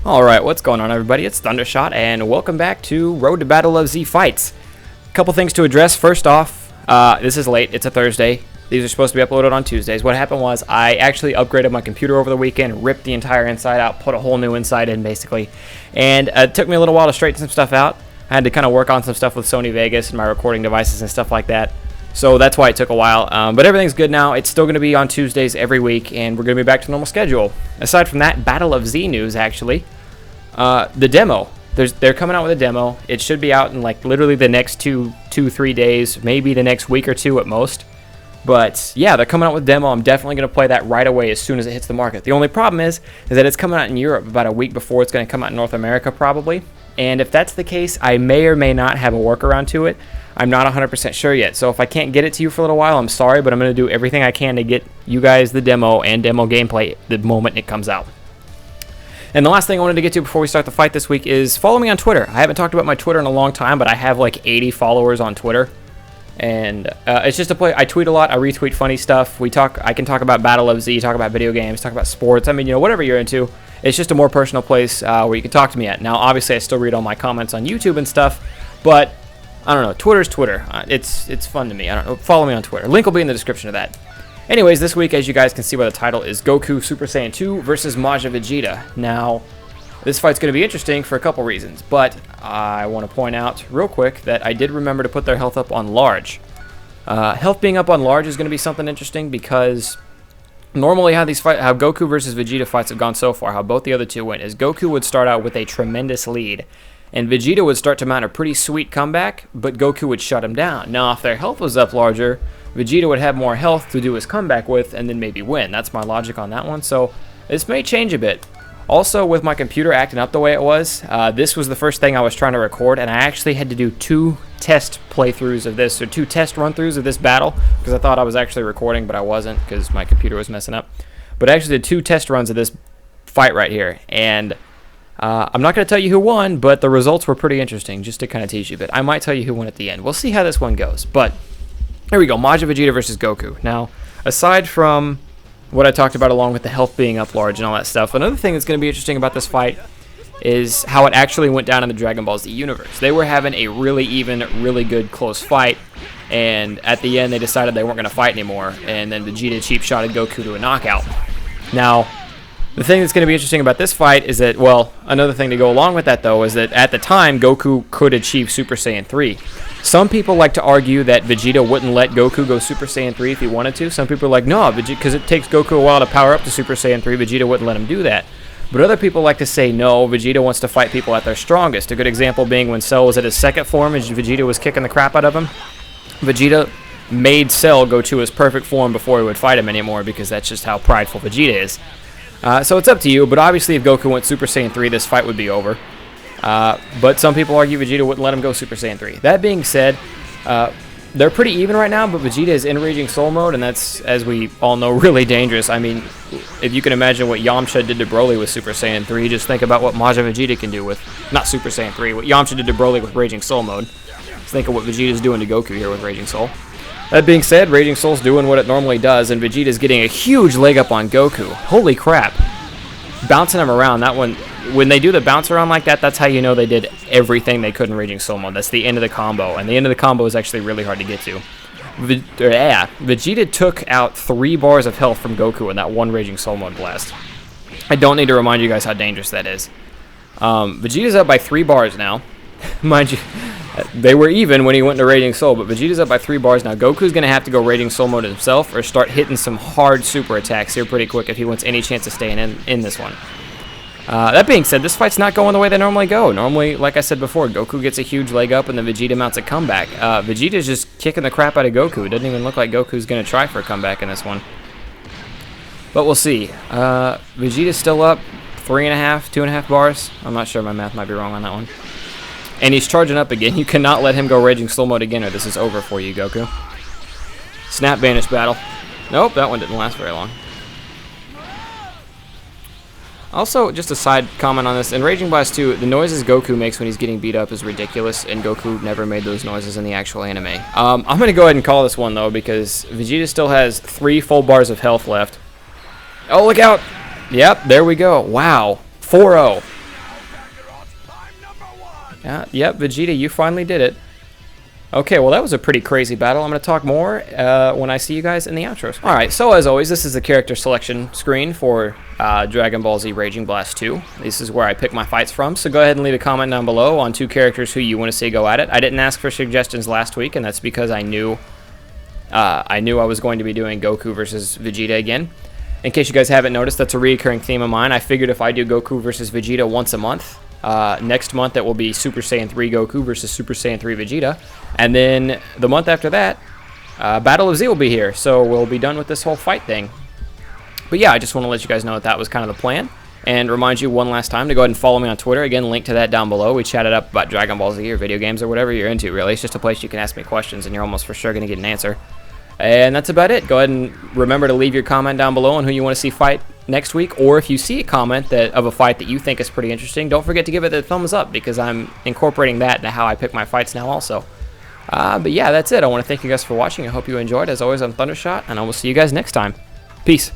Alright, what's going on everybody? It's Thundershot and welcome back to Road to Battle of Z Fights. A couple things to address. First off, this is late. It's a Thursday. These are supposed to be uploaded on Tuesdays. What happened was I actually upgraded my computer over the weekend, ripped the entire inside out, put a whole new inside in basically. And it took me a little while to straighten some stuff out. I had to kind of work on some stuff with Sony Vegas and my recording devices and stuff like that. So that's why it took a while, but everything's good now. It's still going to be on Tuesdays every week, and we're going to be back to normal schedule. Aside from that, Battle of Z news, actually. The demo. They're coming out with a demo. It should be out in like literally the next 3 days, maybe the next week or two at most. But yeah, they're coming out with a demo. I'm definitely going to play that right away as soon as it hits the market. The only problem is that it's coming out in Europe about a week before it's going to come out in North America probably. And if that's the case, I may or may not have a workaround to it. I'm not 100% sure yet. So if I can't get it to you for a little while, I'm sorry, but I'm going to do everything I can to get you guys the demo and demo gameplay the moment it comes out. And the last thing I wanted to get to before we start the fight this week is follow me on Twitter. I haven't talked about my Twitter in a long time, but I have like 80 followers on Twitter. And it's just a place. I tweet a lot. I retweet funny stuff. I can talk about Battle of Z, talk about video games, talk about sports. I mean, you know, whatever you're into. It's just a more personal place where you can talk to me at. Now, obviously, I still read all my comments on YouTube and stuff, but I don't know. Twitter's Twitter. It's fun to me. I don't know. Follow me on Twitter. Link will be in the description of that. Anyways, this week, as you guys can see by the title, is Goku Super Saiyan 2 versus Majin Vegeta. Now, this fight's going to be interesting for a couple reasons, but I want to point out real quick that I did remember to put their health up on large. Health being up on large is going to be something interesting because normally how Goku versus Vegeta fights have gone so far, how both the other two went, is Goku would start out with a tremendous lead, and Vegeta would start to mount a pretty sweet comeback, but Goku would shut him down. Now, if their health was up larger, Vegeta would have more health to do his comeback with and then maybe win. That's my logic on that one, so this may change a bit. Also, with my computer acting up the way it was, this was the first thing I was trying to record, and I actually had to do 2 test playthroughs of this, or 2 test run-throughs of this battle, because I thought I was actually recording, but I wasn't, because my computer was messing up. But I actually did 2 test runs of this fight right here, and I'm not going to tell you who won, but the results were pretty interesting, just to kind of tease you a bit. I might tell you who won at the end. We'll see how this one goes, but here we go, Majin Vegeta versus Goku. Now, aside from what I talked about along with the health being up large and all that stuff, another thing that's going to be interesting about this fight is how it actually went down in the Dragon Ball Z universe. They were having a really even, really good close fight, and at the end they decided they weren't going to fight anymore, and then Vegeta cheap shotted Goku to a knockout. Now, the thing that's going to be interesting about this fight is that, well, another thing to go along with that though is that at the time Goku could achieve Super Saiyan 3. Some people like to argue that Vegeta wouldn't let Goku go Super Saiyan 3 if he wanted to. Some people are like, no, because it takes Goku a while to power up to Super Saiyan 3, Vegeta wouldn't let him do that. But other people like to say, no, Vegeta wants to fight people at their strongest. A good example being when Cell was at his second form and Vegeta was kicking the crap out of him. Vegeta made Cell go to his perfect form before he would fight him anymore because that's just how prideful Vegeta is. So it's up to you, but obviously if Goku went Super Saiyan 3, this fight would be over. But some people argue Vegeta wouldn't let him go Super Saiyan 3. That being said, they're pretty even right now, but Vegeta is in Raging Soul mode, and that's, as we all know, really dangerous. I mean, if you can imagine what Yamcha did to Broly with Super Saiyan 3, just think about what Majin Vegeta can do with, not Super Saiyan 3, what Yamcha did to Broly with Raging Soul mode. Just think of what Vegeta's doing to Goku here with Raging Soul. That being said, Raging Soul's doing what it normally does, and Vegeta's getting a huge leg up on Goku. Holy crap. Bouncing him around, that one, when they do the bounce around like that, that's how you know they did everything they could in Raging Soul mode. That's the end of the combo, and the end of the combo is actually really hard to get to. Vegeta took out 3 bars of health from Goku in that one Raging Soul mode blast. I don't need to remind you guys how dangerous that is. Vegeta's up by 3 bars now. Mind you, they were even when he went into Raging Soul, but Vegeta's up by 3 bars now. Goku's going to have to go Raging Soul mode himself or start hitting some hard super attacks here pretty quick if he wants any chance of staying in this one. That being said, this fight's not going the way they normally go. Normally, like I said before, Goku gets a huge leg up and then Vegeta mounts a comeback. Vegeta's just kicking the crap out of Goku. It doesn't even look like Goku's going to try for a comeback in this one. But we'll see. Vegeta's still up 3.5, 2.5 bars. I'm not sure, my math might be wrong on that one. And he's charging up again. You cannot let him go Raging Slow mode again or this is over for you, Goku. Snap Banish battle. Nope, that one didn't last very long. Also, just a side comment on this, in Raging Blast 2, the noises Goku makes when he's getting beat up is ridiculous, and Goku never made those noises in the actual anime. I'm going to go ahead and call this one, though, because Vegeta still has 3 full bars of health left. Oh, look out! Yep, there we go. Wow. 4-0. Yep, Vegeta, you finally did it. Okay, well that was a pretty crazy battle. I'm going to talk more when I see you guys in the outro screen. Alright, so as always, this is the character selection screen for Dragon Ball Z Raging Blast 2. This is where I pick my fights from, so go ahead and leave a comment down below on 2 characters who you want to see go at it. I didn't ask for suggestions last week, and that's because I knew I was going to be doing Goku versus Vegeta again. In case you guys haven't noticed, that's a recurring theme of mine. I figured if I do Goku versus Vegeta once a month, next month it will be Super Saiyan 3 Goku versus Super Saiyan 3 Vegeta, and then the month after that, Battle of Z will be here, so we'll be done with this whole fight thing. But yeah, I just want to let you guys know that was kind of the plan, and remind you one last time to go ahead and follow me on Twitter. Again, link to that down below. We chatted up about Dragon Ball Z or video games or whatever you're into, really. It's just a place you can ask me questions, and you're almost for sure going to get an answer. And that's about it. Go ahead and remember to leave your comment down below on who you want to see fight next week, or if you see a comment of a fight that you think is pretty interesting, don't forget to give it a thumbs up, because I'm incorporating that into how I pick my fights now also. But yeah, that's it. I want to thank you guys for watching. I hope you enjoyed. As always, I'm Thundershot, and I will see you guys next time. Peace.